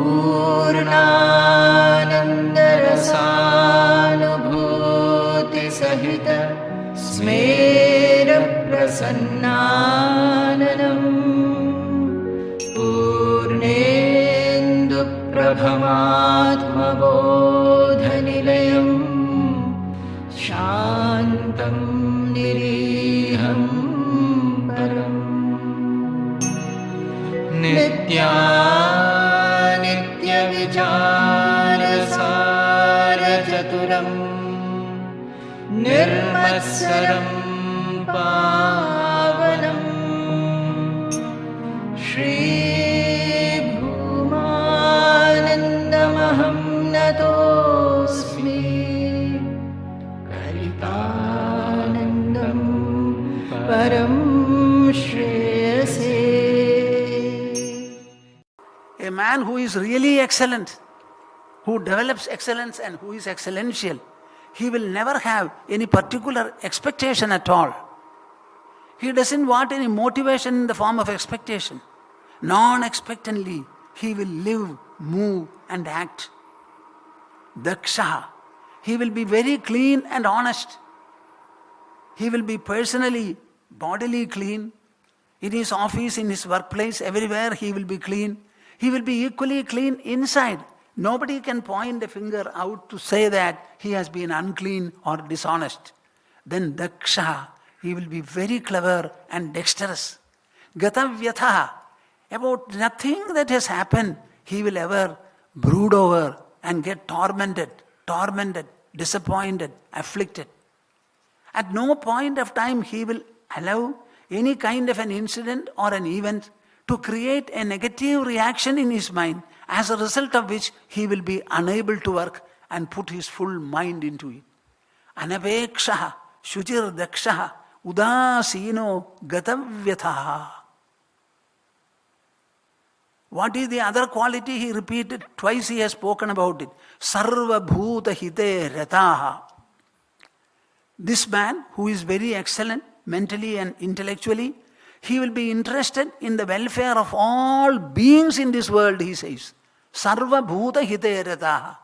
पूर्णानन्दरसानुभूतिसहित स्मेरप्रसन्नाननम् पूर्णेन्दुप्रभमात्मबोधनिलयम् शान्तं निरीहं परम् नित्यविचारसारचतुरम् निर्मत्सरं पावनम् श्रीभूमानन्दमहं नतोऽस्मि कलितानन्दं परं श्रेयसे. A man who is really excellent, who develops excellence and who is excellential, he will never have any particular expectation at all. He doesn't want any motivation in the form of expectation. Non-expectantly, he will live, move and act. Daksha. He will be very clean and honest. He will be personally, bodily clean. In his office, in his workplace, everywhere he will be clean. He will be equally clean inside. Nobody can point a finger out to say that he has been unclean or dishonest. Then Daksha, he will be very clever and dexterous. Gatavyatha, about nothing that has happened, he will ever brood over and get tormented, disappointed, afflicted. At no point of time he will allow any kind of an incident or an event to create a negative reaction in his mind, as a result of which he will be unable to work and put his full mind into it. Anapekshaha, shuchir dakshaha, udasino gatavyathaha. What is the other quality? He repeated, twice he has spoken about it. Sarva bhuta hite rataha. This man who is very excellent mentally and intellectually, he will be interested in the welfare of all beings in this world, he says. Sarva bhuta hite rataha.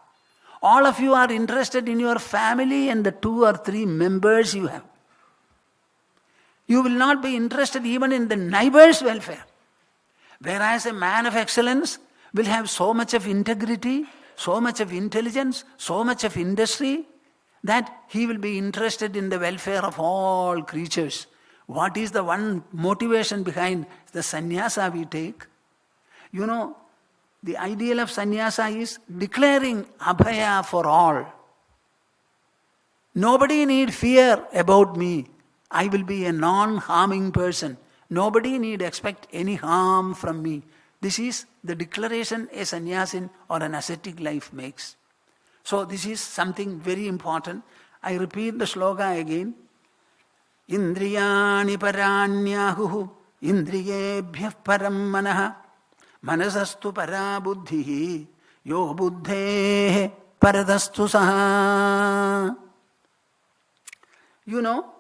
All of you are interested in your family and the 2 or 3 members you have. You will not be interested even in the neighbor's welfare. Whereas a man of excellence will have so much of integrity, so much of intelligence, so much of industry, that he will be interested in the welfare of all creatures. What is the one motivation behind the sannyasa we take? You know, the ideal of sannyasa is declaring abhaya for all. Nobody need fear about me. I will be a non-harming person. Nobody need expect any harm from me. This is the declaration a sannyasin or an ascetic life makes. So this is something very important. I repeat the shloka again. Indriyani paranyahuhu indriyebhyah param manaha manasastu para buddhihi yo buddhehe paradastu saha. You know,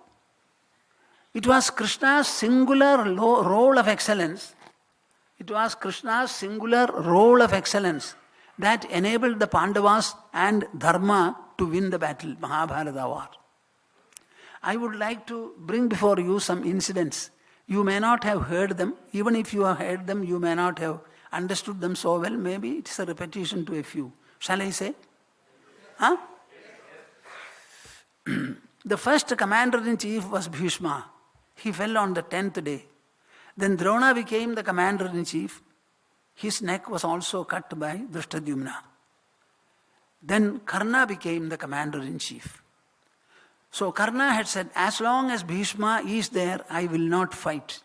it was Krishna's singular role of excellence. It was Krishna's singular role of excellence that enabled the Pandavas and Dharma to win the battle, Mahabharata war. I would like to bring before you some incidents. You may not have heard them. Even if you have heard them, you may not have understood them so well. Maybe it's a repetition to a few. Shall I say? Huh? The first commander-in-chief was Bhishma. He fell on the 10th day. Then Drona became the commander-in-chief. His neck was also cut by Drishtadyumna. Then Karna became the commander-in-chief. So Karna had said, as long as Bhishma is there, I will not fight.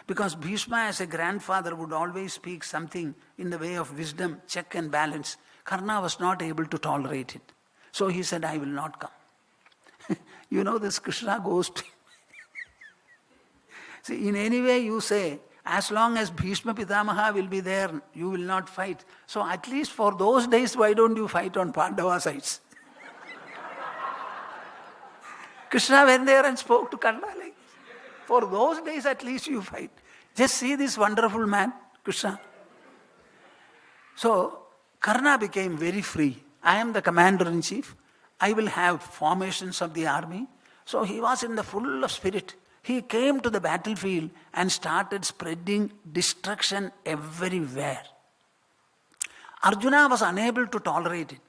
Because Bhishma as a grandfather would always speak something in the way of wisdom, check and balance. Karna was not able to tolerate it. So he said, I will not come. You know this Krishna goes to... See, in any way you say, as long as Bhishma Pitamaha will be there, you will not fight. So at least for those days, why don't you fight on Pandava sides? Krishna went there and spoke to Karna like this. For those days at least you fight. Just see this wonderful man, Krishna. So Karna became very free. I am the commander-in-chief. I will have formations of the army. So he was in the full of spirit. He came to the battlefield and started spreading destruction everywhere. Arjuna was unable to tolerate it.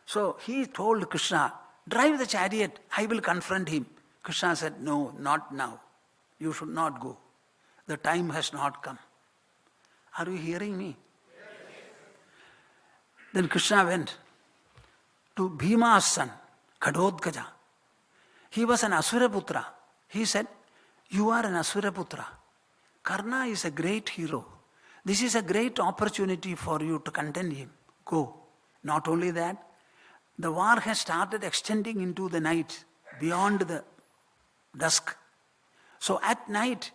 So he told Krishna, drive the chariot, I will confront him. Krishna said, no, not now. You should not go. The time has not come. Are you hearing me? Then Krishna went to Bhima's son, Kadodgaja. He was an Asuraputra. He said, you are an Asuraputra. Karna is a great hero. This is a great opportunity for you to contend him. Go. Not only that, the war has started extending into the night, beyond the dusk. So at night,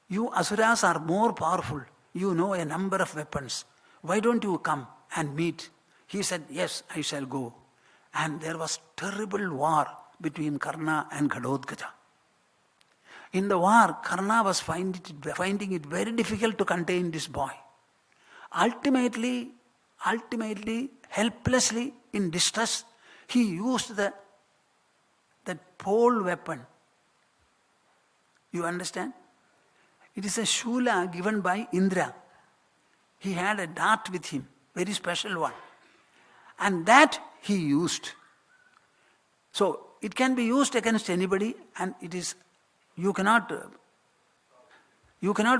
you Asuras are more powerful. You know a number of weapons. Why don't you come and meet? He said, yes, I shall go. And there was terrible war between Karna and Ghadodgaja. In the war, Karna was finding it very difficult to contain this boy. Ultimately, helplessly, in distress, he used that pole weapon. You understand? It is a shula given by Indra. He had a dart with him, very special one. And that he used. So it can be used against anybody, and it is you cannot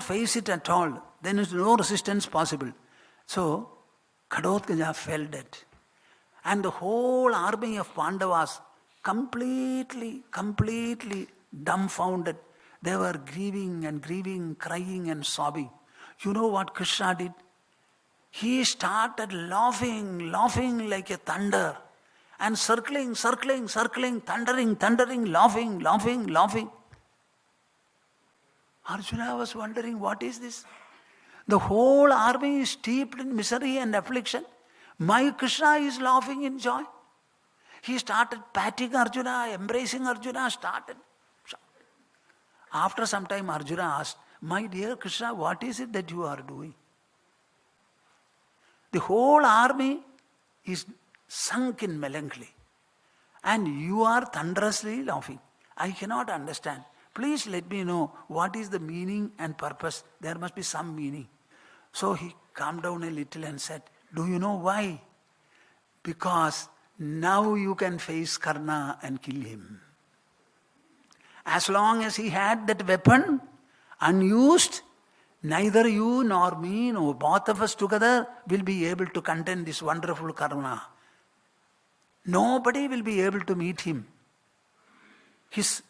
face it at all. Then there is no resistance possible. So Ghadodgaja fell dead. And the whole army of Pandavas completely dumbfounded. They were grieving, crying and sobbing. You know what Krishna did? He started laughing like a thunder. And circling, thundering, laughing. Arjuna was wondering, what is this? The whole army is steeped in misery and affliction. My Krishna is laughing in joy. He started patting Arjuna, embracing Arjuna, After some time, Arjuna asked, my dear Krishna, what is it that you are doing? The whole army is sunk in melancholy. And you are thunderously laughing. I cannot understand. Please let me know what is the meaning and purpose. There must be some meaning. So he calmed down a little and said, do you know why? Because now you can face Karna and kill him. As long as he had that weapon unused, neither you nor me, nor both of us together will be able to contend this wonderful Karna. Nobody will be able to meet him. His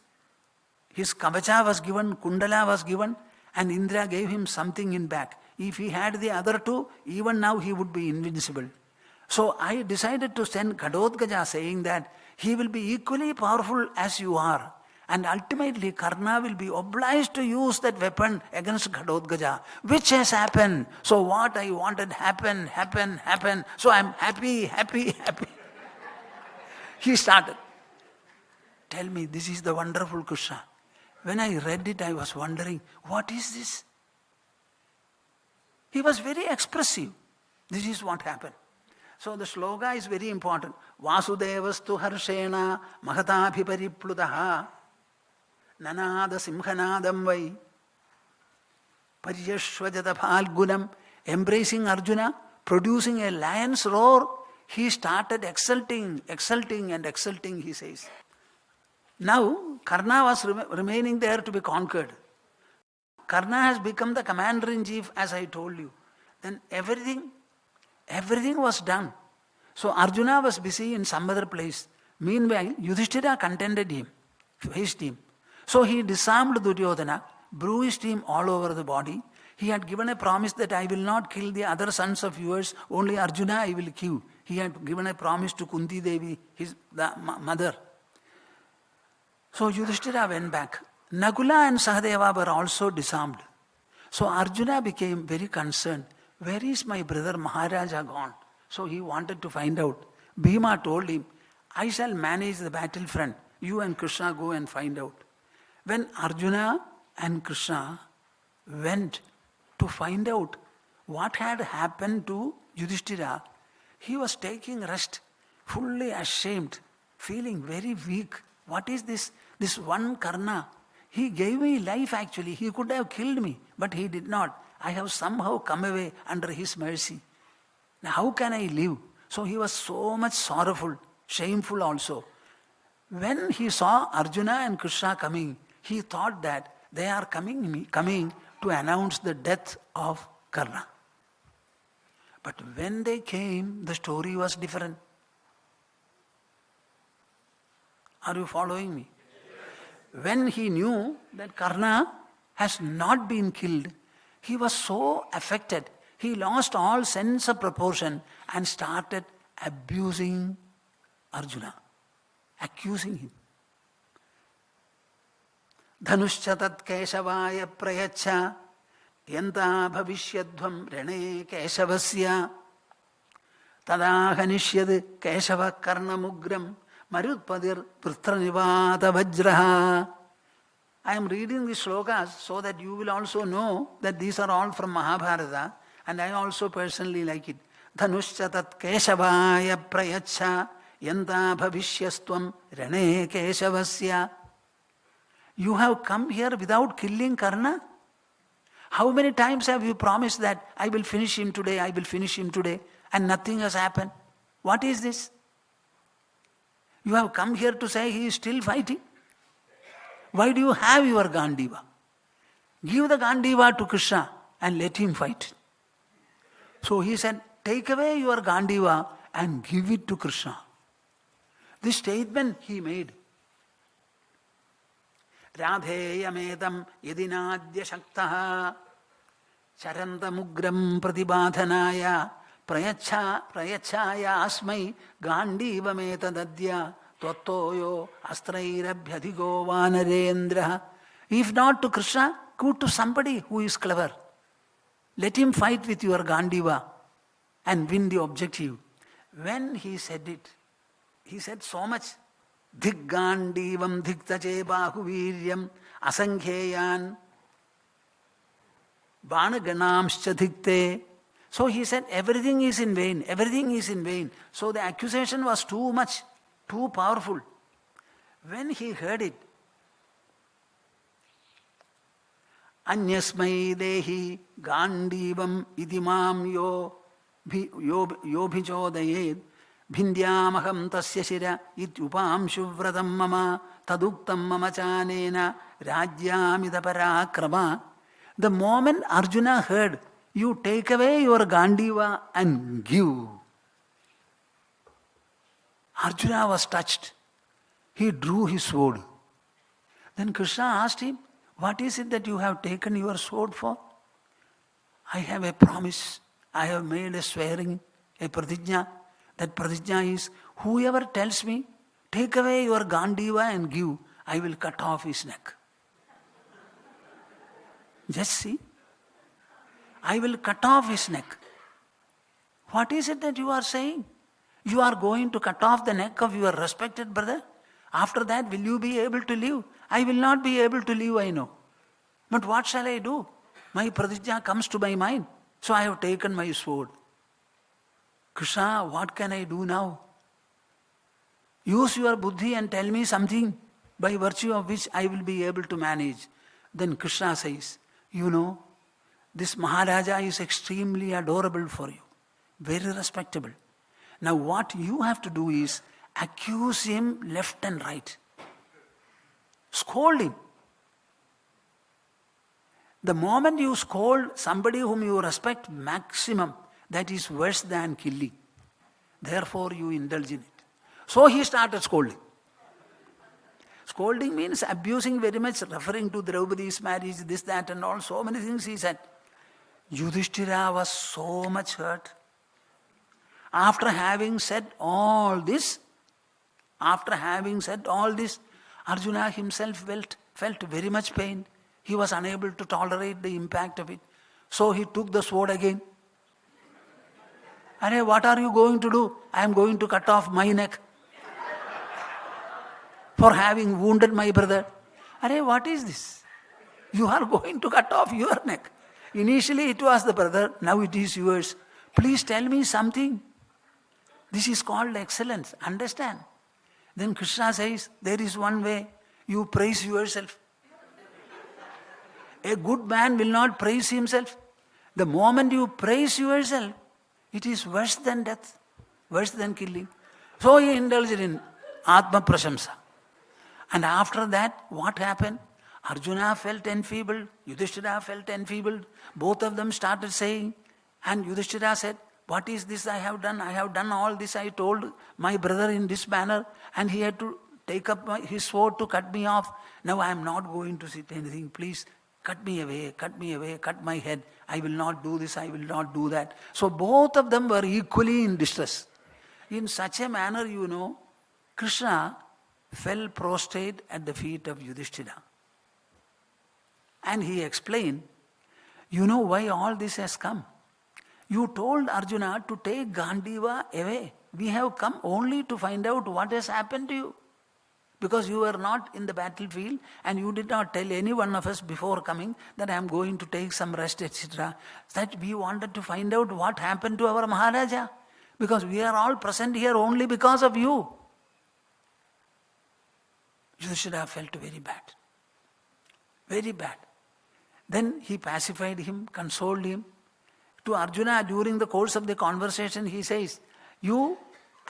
kavacha was given, kundala was given, and Indra gave him something in back. If he had the other two, even now he would be invincible. So I decided to send Ghadodgaja saying that he will be equally powerful as you are. And ultimately Karna will be obliged to use that weapon against Ghadodgaja, which has happened. So what I wanted happened. So I'm happy. He started. Tell me, this is the wonderful Krishna. When I read it, I was wondering, what is this? He was very expressive. This is what happened. So the sloka is very important. Vasudevastu harshena mahatabhipariplutaha nanada simhanadam vai paryashvajata phalgunam. Embracing Arjuna, producing a lion's roar, he started exulting, he says. Now, Karna was remaining there to be conquered. Karna has become the commander-in-chief, as I told you. Then everything was done. So Arjuna was busy in some other place. Meanwhile, Yudhishthira contended him, faced him. So he disarmed Duryodhana, bruised him all over the body. He had given a promise that I will not kill the other sons of yours, only Arjuna I will kill. He had given a promise to Kunti Devi, the mother. So Yudhishthira went back. Nakula and Sahadeva were also disarmed. So Arjuna became very concerned. Where is my brother Maharaja gone? So he wanted to find out. Bhima told him, I shall manage the battlefront. You and Krishna go and find out. When Arjuna and Krishna went to find out What had happened to Yudhishthira? He was taking rest, fully ashamed, feeling very weak. What is this? This one Karna. He gave me life actually. He could have killed me, but he did not. I have somehow come away under his mercy. Now how can I live? So he was so much sorrowful, shameful also. When he saw Arjuna and Krishna coming, he thought that they are coming to announce the death of Karna. But when they came, the story was different. Are you following me? When he knew that Karna has not been killed, he was so affected. He lost all sense of proportion and started abusing Arjuna, accusing him. Dhanushcha tat keshavaya prayacha yanta bhavishyadvam rene keshavasya tada hanishyad keshava karnamugram marutpadir prutranivata vajraha. I am reading these slokas so that you will also know that these are all from Mahabharata, and I also personally like it. Dhanushcha tat keshavaya prayacha yanta bhavishyastvam rene keshavasya. You have come here without killing Karna? How many times have you promised that I will finish him today, I will finish him today, and nothing has happened? What is this? You have come here to say he is still fighting? Why do you have your Gandiva? Give the Gandiva to Krishna and let him fight. So he said, take away your Gandiva and give it to Krishna. This statement he made. Radheyamedam yadinadya shaktaha charantamugram pratibadhanaya prayachaya asmai Gandivameta Twattoyo astrairabhyadhigo vanarendra. If not to Krishna, go to somebody who is clever. Let him fight with your Gandiva and win the objective. When he said it, he said so much. Dhik Gandivam dhiktache bahuviryam asankheyan banaganamscha dhikte. So he said everything is in vain, everything is in vain. So the accusation was too much, too powerful. When he heard it, Anyasmai dehi Gandivam idimam yo bhichodayed bhindyamaham tasya shira ityupam shuvratam mama taduktam mama chanena rajyamida parakrama. The moment Arjuna heard, you take away your Gandiva and give, Arjuna was touched. He drew his sword. Then Krishna asked him, what is it that you have taken your sword for? I have a promise. I have made a swearing, a pratijna. That pratijna is, whoever tells me, take away your Gandiva and give, I will cut off his neck. Just see. I will cut off his neck. What is it that you are saying? You are going to cut off the neck of your respected brother? After that, will you be able to live? I will not be able to live, I know. But what shall I do? My pratijna comes to my mind. So I have taken my sword. Krishna, what can I do now? Use your buddhi and tell me something by virtue of which I will be able to manage. Then Krishna says, you know, this Maharaja is extremely adorable for you. Very respectable. Now what you have to do is accuse him left and right. Scold him. The moment you scold somebody whom you respect maximum, that is worse than killing. Therefore you indulge in it. So he started scolding. Scolding means abusing very much, referring to Draupadi's marriage, this, that and all, so many things he said. Yudhishthira was so much hurt. After having said all this, Arjuna himself felt very much pain. He was unable to tolerate the impact of it. So he took the sword again. Arey, what are you going to do? I am going to cut off my neck for having wounded my brother. Arey, what is this? You are going to cut off your neck. Initially it was the brother, now it is yours. Please tell me something. This is called excellence. Understand? Then Krishna says, there is one way. You praise yourself. A good man will not praise himself. The moment you praise yourself, it is worse than death, worse than killing. So he indulged in Atma Prashamsa. And after that, what happened? Arjuna felt enfeebled, Yudhishthira felt enfeebled. Both of them started saying, and Yudhishthira said, what is this I have done? I have done all this. I told my brother in this manner, and he had to take up his sword to cut me off. Now I am not going to sit anything. Please cut me away, cut my head. I will not do this, I will not do that. So both of them were equally in distress. In such a manner, Krishna fell prostrate at the feet of Yudhishthira. And he explained, you know why all this has come? You told Arjuna to take Gandiva away. We have come only to find out what has happened to you. Because you were not in the battlefield and you did not tell any one of us before coming that I am going to take some rest, etc. That we wanted to find out what happened to our Maharaja. Because we are all present here only because of you. Yudhishthira felt very bad. Very bad. Then he pacified him, consoled him. To Arjuna, during the course of the conversation, he says, you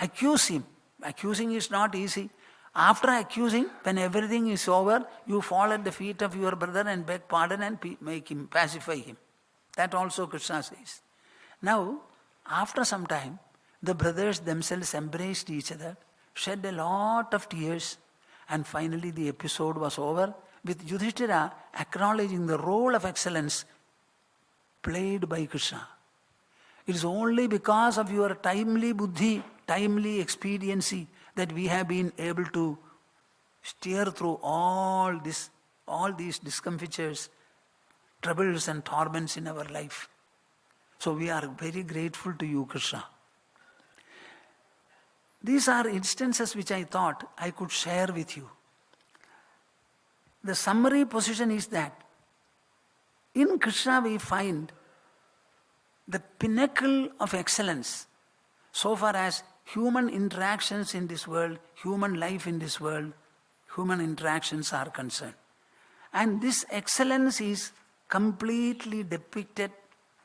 accuse him. Accusing is not easy. After accusing, when everything is over, you fall at the feet of your brother and beg pardon and make him, pacify him. That also Krishna says. Now, after some time, the brothers themselves embraced each other, shed a lot of tears, and finally the episode was over with Yudhishthira acknowledging the role of excellence played by Krishna. It is only because of your timely buddhi, timely expediency that we have been able to steer through all these discomfitures, troubles and torments in our life. So we are very grateful to you, Krishna. These are instances which I thought I could share with you. The summary position is that in Krishna we find the pinnacle of excellence so far as human interactions in this world, human life in this world, human interactions are concerned. And this excellence is completely depicted,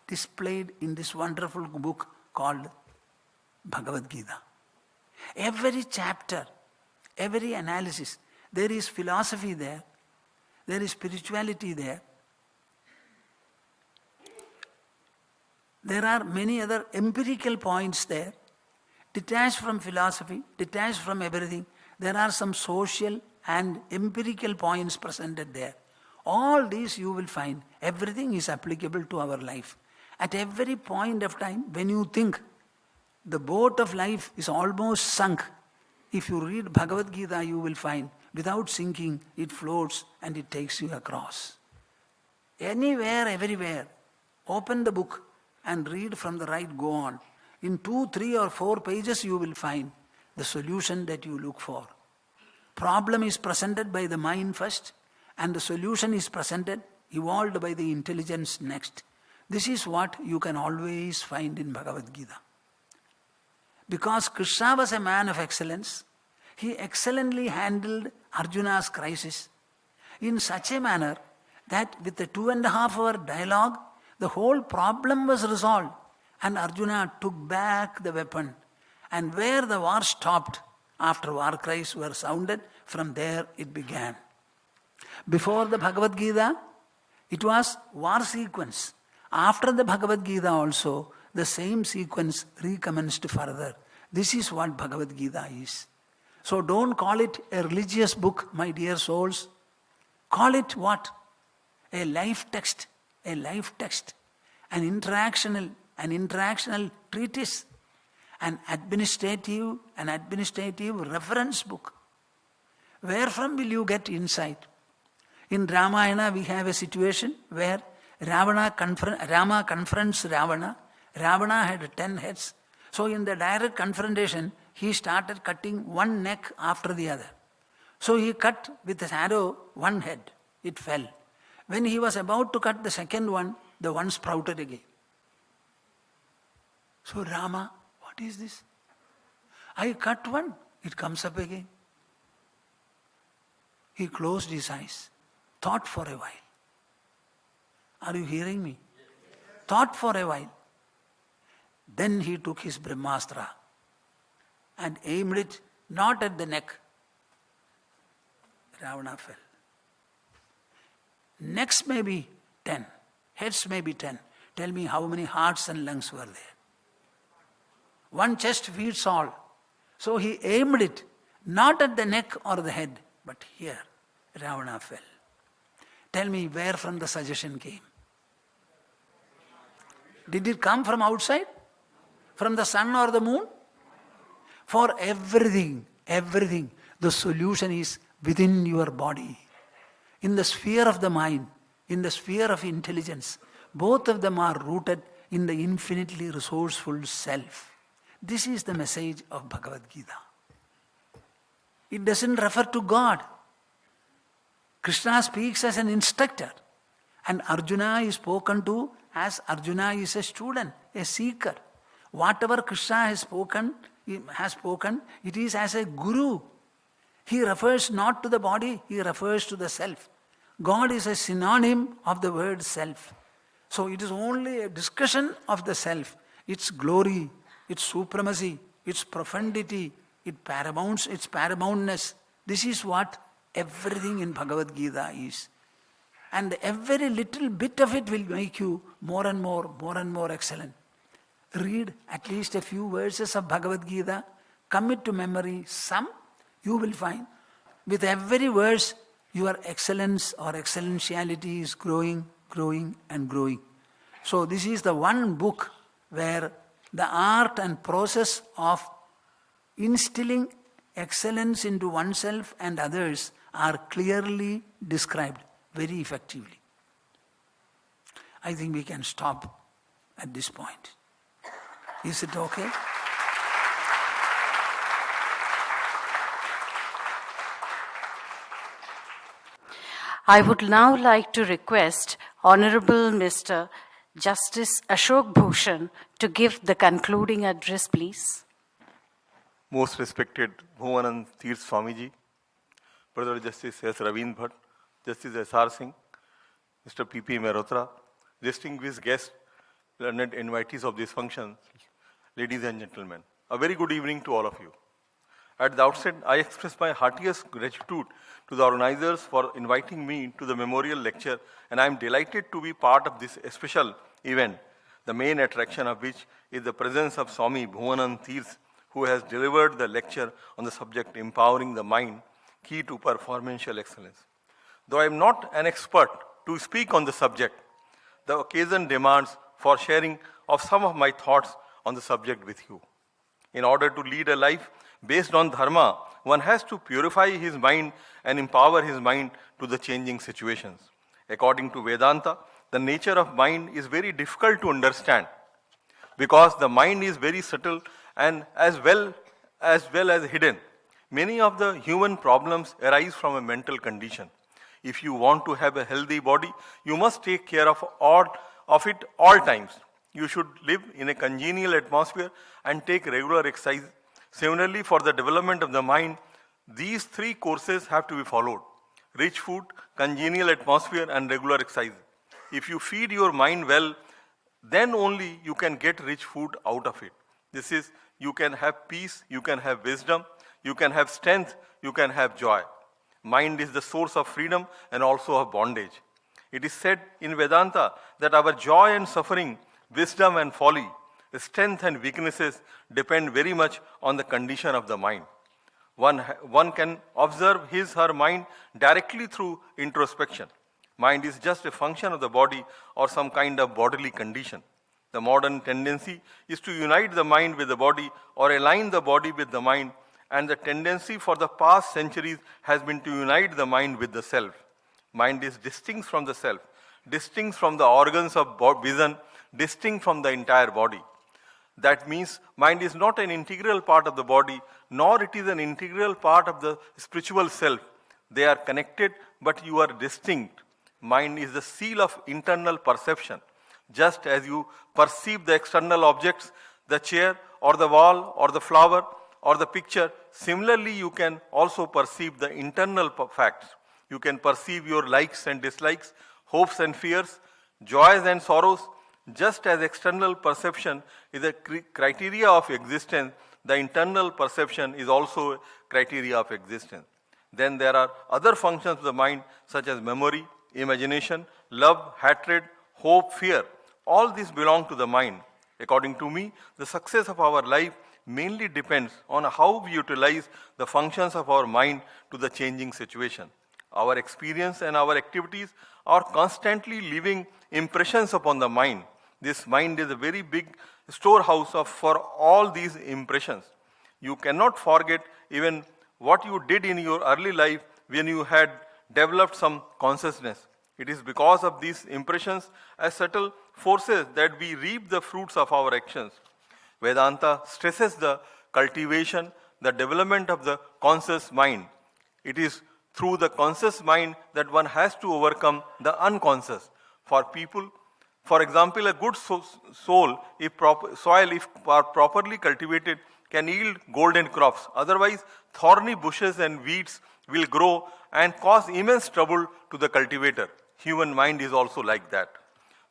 displayed in this wonderful book called Bhagavad Gita. Every chapter, every analysis, there is philosophy there, there is spirituality there. There are many other empirical points there. Detached from philosophy, detached from everything, there are some social and empirical points presented there. All these you will find, everything is applicable to our life. At every point of time, when you think the boat of life is almost sunk, if you read Bhagavad Gita, you will find, without sinking, it floats and it takes you across. Anywhere, everywhere, open the book and read from the right, go on. In 2, 3 or 4 pages you will find the solution that you look for. Problem is presented by the mind first and the solution is presented, evolved by the intelligence next. This is what you can always find in Bhagavad Gita. Because Krishna was a man of excellence, he excellently handled Arjuna's crisis in such a manner that with the 2.5 hour dialogue, the whole problem was resolved. And Arjuna took back the weapon. And where the war stopped, after war cries were sounded, from there it began. Before the Bhagavad Gita, it was war sequence. After the Bhagavad Gita also, the same sequence recommenced further. This is what Bhagavad Gita is. So don't call it a religious book, my dear souls. Call it what? A life text, an interactional treatise, an administrative reference book. Where from will you get insight? In Ramayana we have a situation where Rama confronts Ravana. Ravana had 10 heads. So in the direct confrontation, he started cutting one neck after the other. So he cut with his arrow one head. It fell. When he was about to cut the second one, the one sprouted again. So Rama, what is this? I cut one, it comes up again. He closed his eyes, thought for a while. Are you hearing me? Thought for a while. Then he took his Brahmastra and aimed it not at the neck. Ravana fell. Necks may be 10, heads may be 10. Tell me how many hearts and lungs were there. One chest feeds all. So he aimed it not at the neck or the head, but here. Ravana fell. Tell me where from the suggestion came. Did it come from outside? From the sun or the moon? For everything, the solution is within your body. In the sphere of the mind, in the sphere of intelligence, both of them are rooted in the infinitely resourceful self. This is the message of Bhagavad Gita. It doesn't refer to God. Krishna speaks as an instructor, and Arjuna is spoken to as Arjuna is a student, a seeker. Whatever Krishna has spoken, it is as a guru. He refers not to the body, he refers to the self. God is a synonym of the word self. So it is only a discussion of the self, its glory, its supremacy, its profundity, its paramountness. This is what everything in Bhagavad Gita is. And every little bit of it will make you more and more excellent. Read at least a few verses of Bhagavad Gita, commit to memory some, you will find. With every verse, your excellence or excellentiality is growing and growing. So this is the one book where the art and process of instilling excellence into oneself and others are clearly described very effectively. I think we can stop at this point. Is it okay? I would now like to request Honorable Mr. Justice Ashok Bhushan to give the concluding address, please. Most respected Bhoomananda Tirtha Swamiji, Brother Justice S. Ravindra Bhatt, Justice S.R. Singh, Mr. P.P. Mehrotra, distinguished guests, learned invitees of this function, ladies and gentlemen, a very good evening to all of you. At the outset, I express my heartiest gratitude to the organizers for inviting me to the memorial lecture, and I am delighted to be part of this special event, the main attraction of which is the presence of Swami Bhoomananda Tirtha, who has delivered the lecture on the subject Empowering the Mind, Key to Performantial Excellence. Though I am not an expert to speak on the subject, the occasion demands for sharing of some of my thoughts on the subject with you. In order to lead a life based on dharma, one has to purify his mind and empower his mind to the changing situations. According to Vedanta, the nature of mind is very difficult to understand because the mind is very subtle and as well as hidden. Many of the human problems arise from a mental condition. If you want to have a healthy body, you must take care of it all times. You should live in a congenial atmosphere and take regular exercise. Similarly, for the development of the mind, these three courses have to be followed: rich food, congenial atmosphere, and regular exercise. If you feed your mind well, then only you can get rich food out of it. This is, you can have peace, you can have wisdom, you can have strength, you can have joy. Mind is the source of freedom and also of bondage. It is said in Vedanta that our joy and suffering, wisdom and folly, strength and weaknesses depend very much on the condition of the mind. One can observe her mind directly through introspection. Mind is just a function of the body or some kind of bodily condition. The modern tendency is to unite the mind with the body or align the body with the mind, and the tendency for the past centuries has been to unite the mind with the self. Mind is distinct from the self, distinct from the organs of vision, distinct from the entire body. That means mind is not an integral part of the body, nor it is an integral part of the spiritual self. They are connected, but you are distinct. Mind is the seal of internal perception. Just as you perceive the external objects, the chair or the wall or the flower or the picture, similarly you can also perceive the internal facts. You can perceive your likes and dislikes, hopes and fears, joys and sorrows. Just as external perception is a criteria of existence, the internal perception is also a criteria of existence. Then there are other functions of the mind such as memory, imagination, love, hatred, hope, fear. All these belong to the mind. According to me, the success of our life mainly depends on how we utilize the functions of our mind to the changing situation. Our experience and our activities are constantly leaving impressions upon the mind. This mind is a very big storehouse for all these impressions. You cannot forget even what you did in your early life when you had developed some consciousness. It is because of these impressions as subtle forces that we reap the fruits of our actions. Vedanta stresses the cultivation, the development of the conscious mind. It is through the conscious mind that one has to overcome the unconscious. For example, a good soil, if properly cultivated, can yield golden crops. Otherwise, thorny bushes and weeds will grow and cause immense trouble to the cultivator. Human mind is also like that.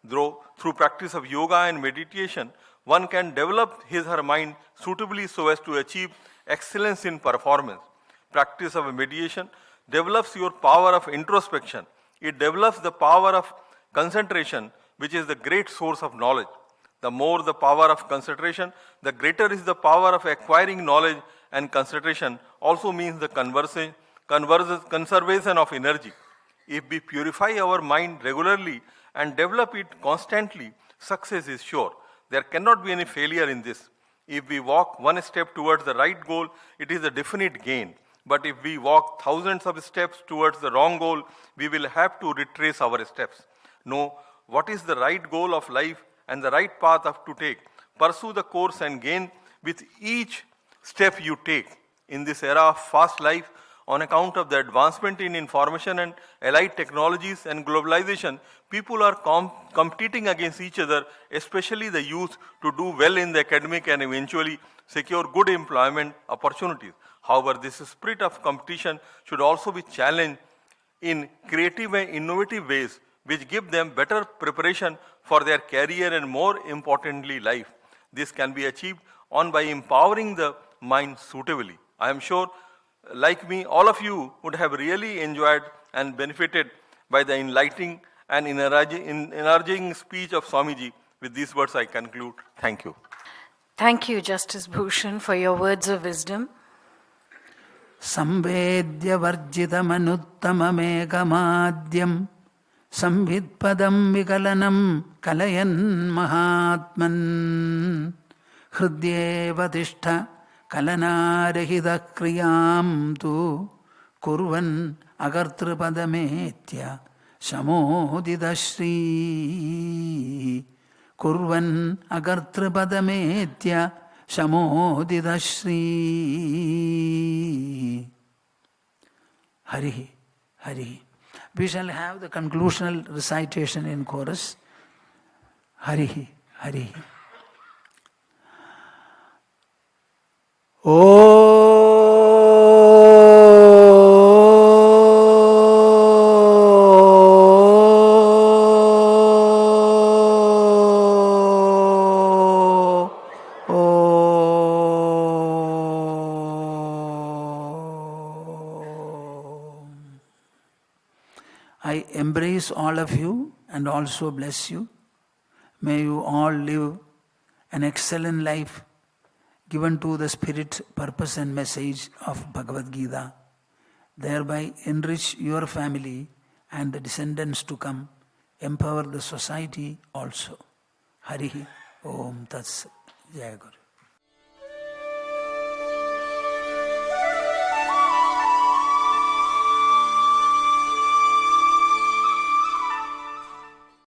Through practice of yoga and meditation, one can develop his or her mind suitably so as to achieve excellence in performance. Practice of meditation develops your power of introspection. It develops the power of concentration, which is the great source of knowledge. The more the power of concentration, the greater is the power of acquiring knowledge, and concentration also means the conservation of energy. If we purify our mind regularly and develop it constantly, success is sure. There cannot be any failure in this. If we walk one step towards the right goal, it is a definite gain. But if we walk thousands of steps towards the wrong goal, we will have to retrace our steps. Know what is the right goal of life and the right path to take. Pursue the course and gain with each step you take. In this era of fast life, on account of the advancement in information and allied technologies and globalization, people are competing against each other, especially the youth, to do well in the academic and eventually secure good employment opportunities. However, this spirit of competition should also be challenged in creative and innovative ways, which give them better preparation for their career and, more importantly, life. This can be achieved by empowering the mind suitably. I am sure, like me, all of you would have really enjoyed and benefited by the enlightening and encouraging speech of Swamiji. With these words, I conclude. Thank you. Thank you, Justice Bhushan, for your words of wisdom. Samvedya varjitamannuttamamekamadyam samvidpadam vikalanam kalayan mahatman hridyeva tishtha kalanarahita kriyam tu kurvan agartrapadametya shamodidashri kurvan agartrapadametya shamodidashri. Hari, Hari. We shall have the conclusional recitation in chorus. Hari, Hari. I embrace all of you and also bless you. May you all live an excellent life given to the spirit, purpose and message of Bhagavad Gita. Thereby enrich your family and the descendants to come. Empower the society also. Hari Om Tats Jaya Guru.